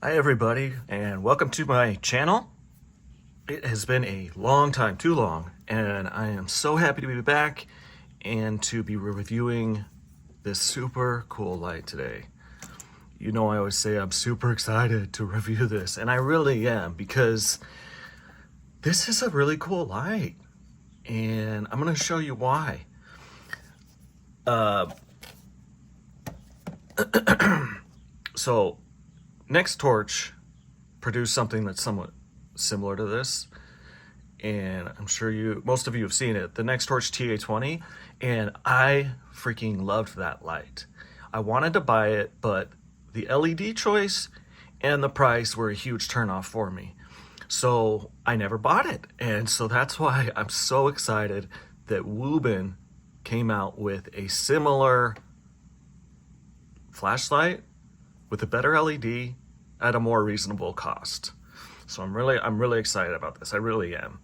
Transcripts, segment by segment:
Hi everybody, and welcome to my channel. It has been a long time, too long, and I am so happy to be back and to be reviewing this super cool light today. You know, I always say I'm super excited to review this, and I really am, because this is a really cool light, and I'm going to show you why. So Next Torch produced something that's somewhat similar to this, and I'm sure most of you have seen it, the Next Torch TA20, and I freaking loved that light. I wanted to buy it, but the LED choice and the price were a huge turnoff for me, so I never bought it. And so that's why I'm so excited that Wuben came out with a similar flashlight with a better LED at a more reasonable cost. So I'm really excited about this. I really am.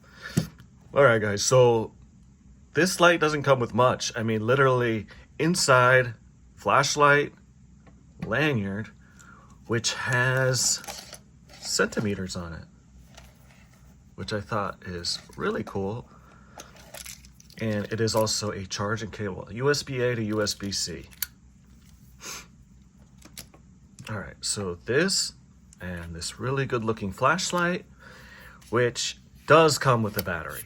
All right, guys. So this light doesn't come with much. I mean, literally inside, flashlight, lanyard, which has centimeters on it, which I thought is really cool. And it is also a charging cable, USB-A to USB-C. All right, so this and this really good looking flashlight, which does come with a battery.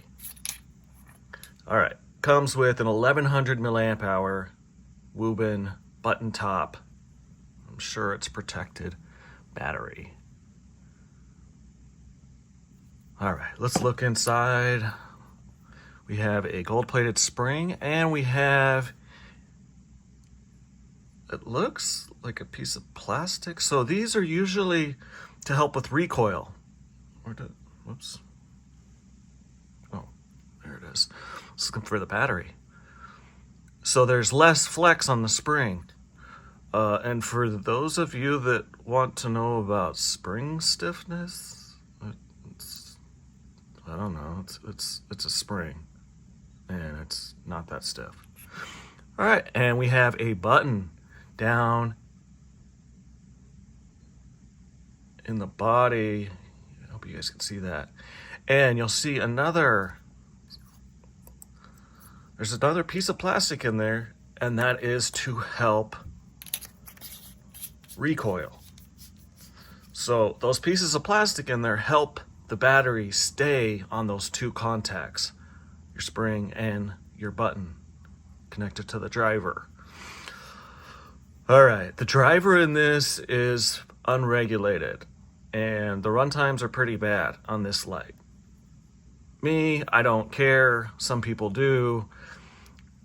All right, comes with an 1100 milliamp hour Wuben button top, I'm sure it's protected, battery. All right, let's look inside. We have a gold plated spring, and we have, it looks like a piece of plastic. So these are usually to help with recoil. Whoops. Oh, there it is. Let's look for the battery. So there's less flex on the spring. And for those of you that want to know about spring stiffness, I don't know, it's a spring, and it's not that stiff. All right, and we have a button down in the body. I hope you guys can see that. And you'll see there's another piece of plastic in there, and that is to help recoil. So those pieces of plastic in there help the battery stay on those two contacts, your spring and your button connected to the driver. All right, the driver in this is unregulated, and the run times are pretty bad on this light. Me, I don't care. Some people do.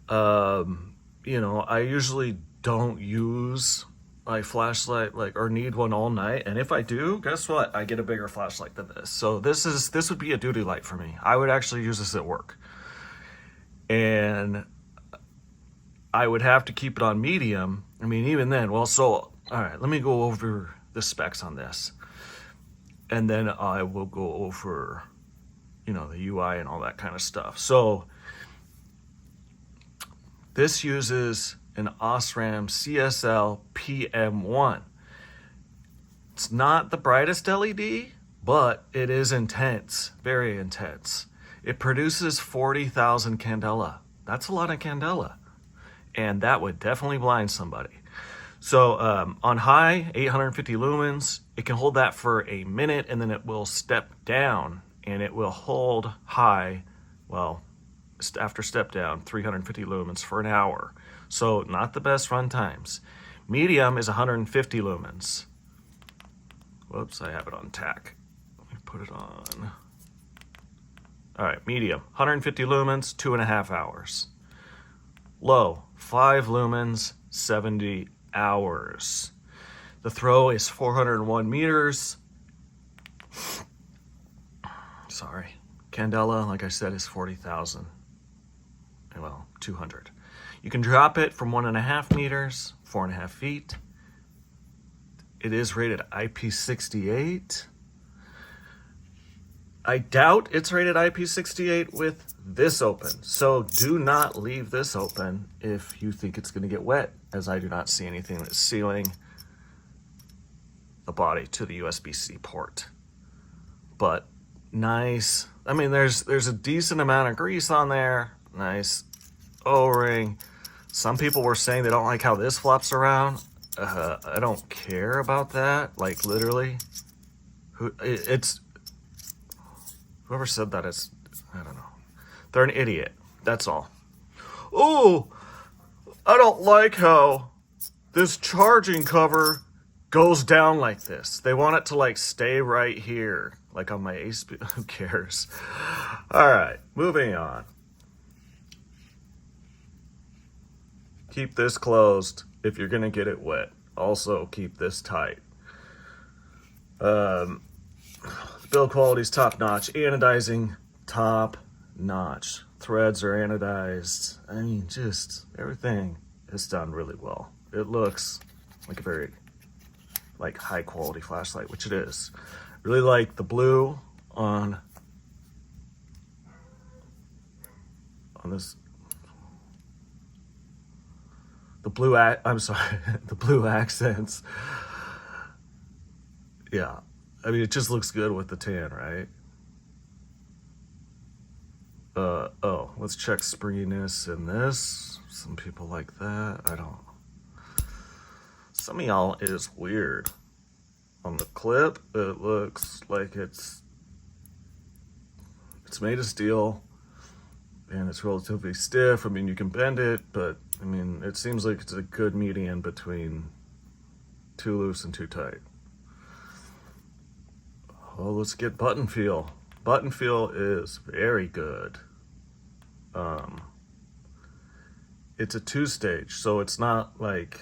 You know, I usually don't use my flashlight or need one all night, and if I do, guess what? I get a bigger flashlight than this. So this would be a duty light for me. I would actually use this at work, and I would have to keep it on medium. I mean, even then, well, so, all right, let me go over the specs on this. And then I will go over, you know, the UI and all that kind of stuff. So this uses an Osram CSL PM1. It's not the brightest LED, but it is intense, very intense. It produces 40,000 candela. That's a lot of candela, and that would definitely blind somebody. So on high, 850 lumens, it can hold that for a minute, and then it will step down, and it will hold high, well, after step down, 350 lumens for an hour. So not the best run times. Medium is 150 lumens. Whoops, I have it on tack. Let me put it on. All right, medium, 150 lumens, 2.5 hours. Low, 5 lumens, 70 hours. The throw is 401 meters. Sorry. Candela, like I said, is 40,000. Well, 200. You can drop it from 1.5 meters, 4.5 feet. It is rated IP68. I doubt it's rated IP68 with this open, so do not leave this open if you think it's going to get wet, as I do not see anything that's sealing the body to the USB-C port. But nice. I mean, there's a decent amount of grease on there. Nice O-ring. Some people were saying they don't like how this flops around. I don't care about that. Like, literally. Whoever said that is, I don't know. They're an idiot. That's all. Oh, I don't like how this charging cover goes down like this. They want it to like stay right here, like on my Ace. Who cares? All right, moving on. Keep this closed if you're gonna get it wet. Also, keep this tight. Build quality's top notch. Anodizing top notch. Threads are anodized. I mean, just everything is done really well. It looks like a very high quality flashlight, which it is. Really like the blue on this. The blue the blue accents. Yeah, I mean, it just looks good with the tan, right? Oh, let's check springiness in this. Some people like that. I don't. Some of y'all is weird. On the clip, it looks like it's made of steel and it's relatively stiff. I mean, you can bend it, but I mean, it seems like it's a good median between too loose and too tight. Oh, let's get button feel. Button feel is very good. It's a 2-stage, so it's not like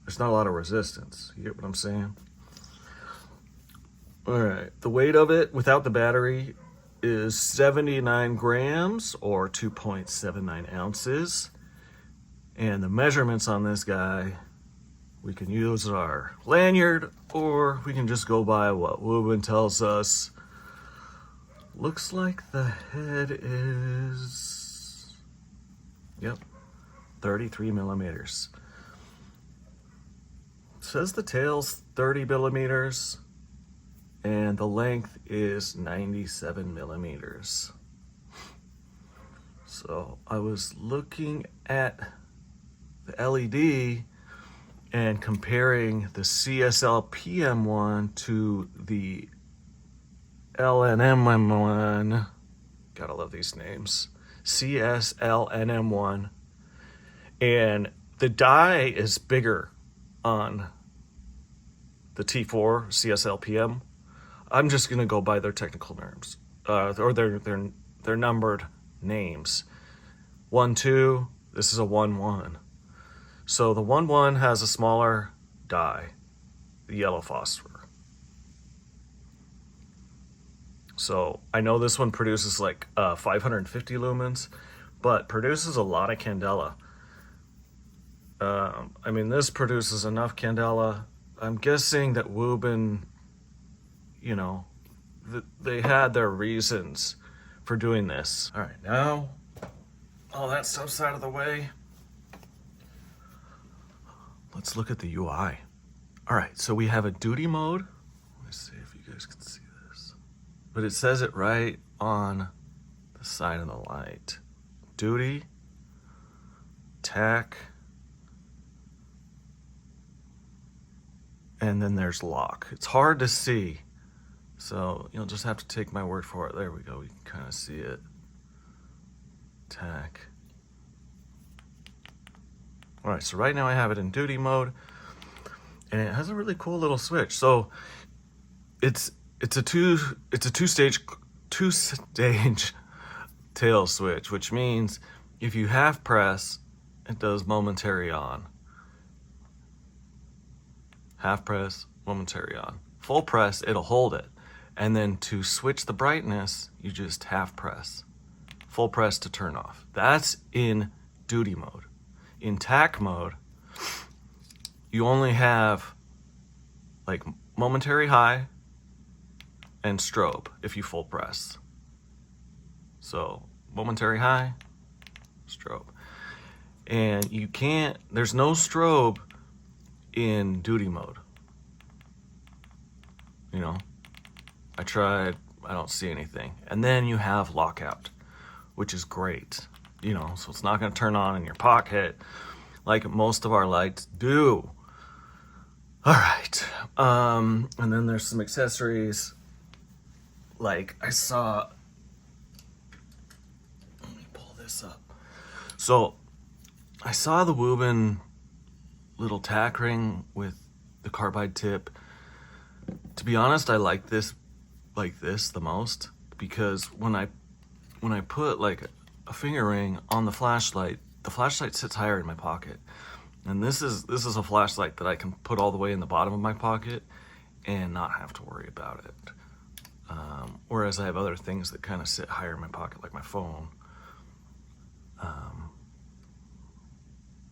there's not a lot of resistance. You get what I'm saying? All right, the weight of it without the battery is 79 grams or 2.79 ounces. And the measurements on this guy, we can use our lanyard or we can just go by what Wuben tells us. Looks like the head is, yep, 33 millimeters. It says the tail's 30 millimeters and the length is 97 millimeters. So I was looking at the LED and comparing the CSL PM1 to the LNM1. Gotta love these names. CSLNM1. And the die is bigger on the T4 CSL PM. I'm just gonna go by their technical terms, or their numbered names. 1-2. This is a 1-1. So the 1-1 has a smaller die, the yellow phosphor. So I know this one produces like 550 lumens, but produces a lot of candela. I mean, this produces enough candela. I'm guessing that Wuben, you know, they had their reasons for doing this. All right, now all that stuff's out of the way. Let's look at the UI. All right, so we have a duty mode. Let's see if you guys can see this. But it says it right on the side of the light. Duty, tack, and then there's lock. It's hard to see, so you'll just have to take my word for it. There we go, we can kind of see it. Tack. All right, so right now I have it in duty mode, and it has a really cool little switch. So it's a two-stage tail switch, which means if you half press, it does momentary on. Half press, momentary on. Full press, it'll hold it. And then to switch the brightness, you just half press. Full press to turn off. That's in duty mode. In tack mode, you only have like momentary high and strobe if you full press. So momentary high, strobe. And you can't, there's no strobe in duty mode. you know, I tried, I don't see anything. And then you have lockout, which is great, you know, so it's not going to turn on in your pocket like most of our lights do. All right, and then there's some accessories. Like I saw, let me pull this up. So I saw the Wuben little tack ring with the carbide tip. To be honest, I like this the most, because when I put like a finger ring on the flashlight sits higher in my pocket. And this is a flashlight that I can put all the way in the bottom of my pocket and not have to worry about it. Whereas I have other things that kind of sit higher in my pocket, like my phone.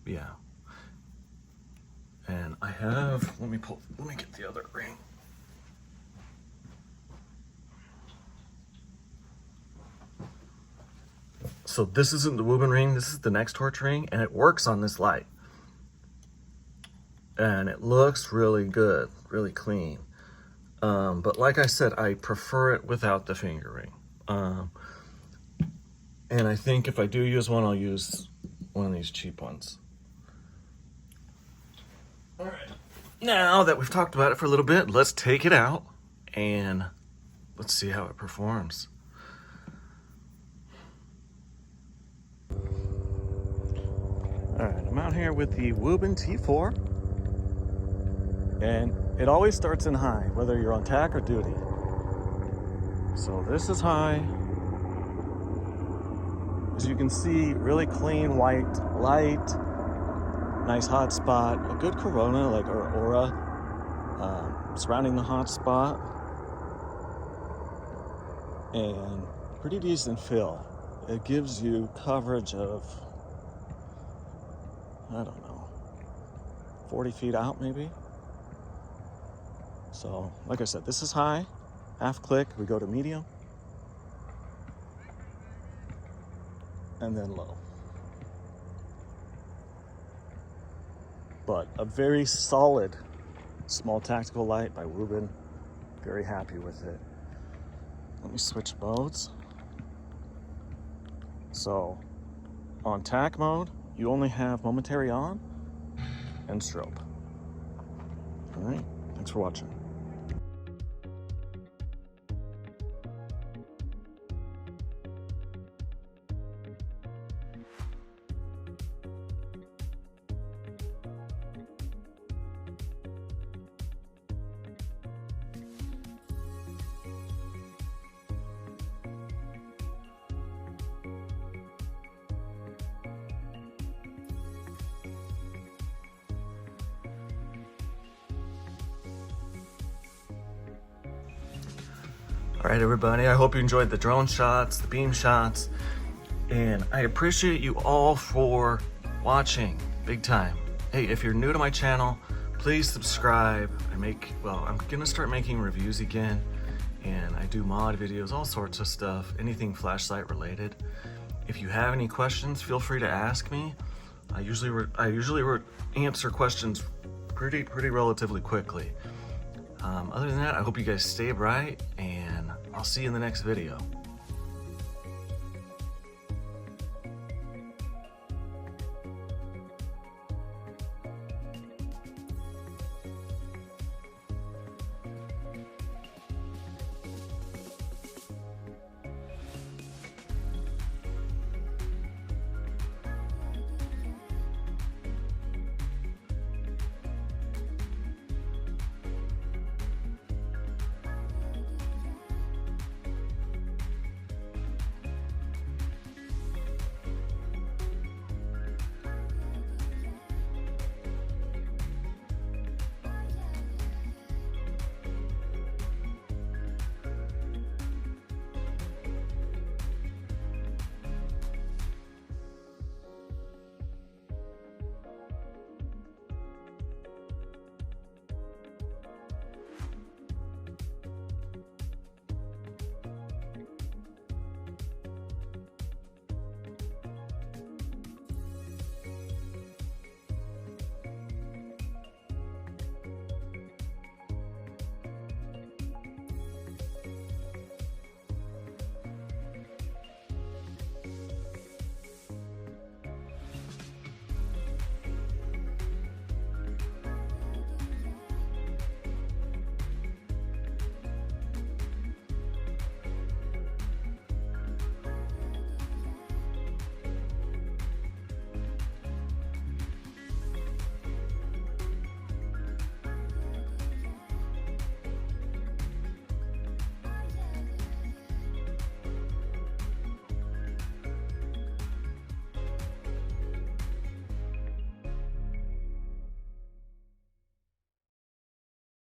Yeah. And I have, let me get the other ring. So this isn't the Wuben ring, this is the Next Torch ring, and it works on this light. And it looks really good, really clean. But like I said, I prefer it without the finger ring. And I think if I do use one, I'll use one of these cheap ones. All right. Now that we've talked about it for a little bit, let's take it out and let's see how it performs. All right, I'm out here with the Wuben T4, and it always starts in high, whether you're on tack or duty. So this is high. As you can see, really clean white light, nice hot spot, a good corona, like or aura, surrounding the hot spot, and pretty decent fill. It gives you coverage of, I don't know, 40 feet out maybe. So, like I said, this is high, half click, we go to medium, and then low. But a very solid small tactical light by Wuben. Very happy with it. Let me switch modes. So, on tack mode, you only have momentary on and strobe. All right, thanks for watching. All right, everybody, I hope you enjoyed the drone shots, the beam shots, and I appreciate you all for watching, big time. Hey, if you're new to my channel, please subscribe. I'm gonna start making reviews again, and I do mod videos, all sorts of stuff, anything flashlight related. If you have any questions, feel free to ask me. I usually answer questions pretty relatively quickly. Other than that, I hope you guys stay bright, and I'll see you in the next video.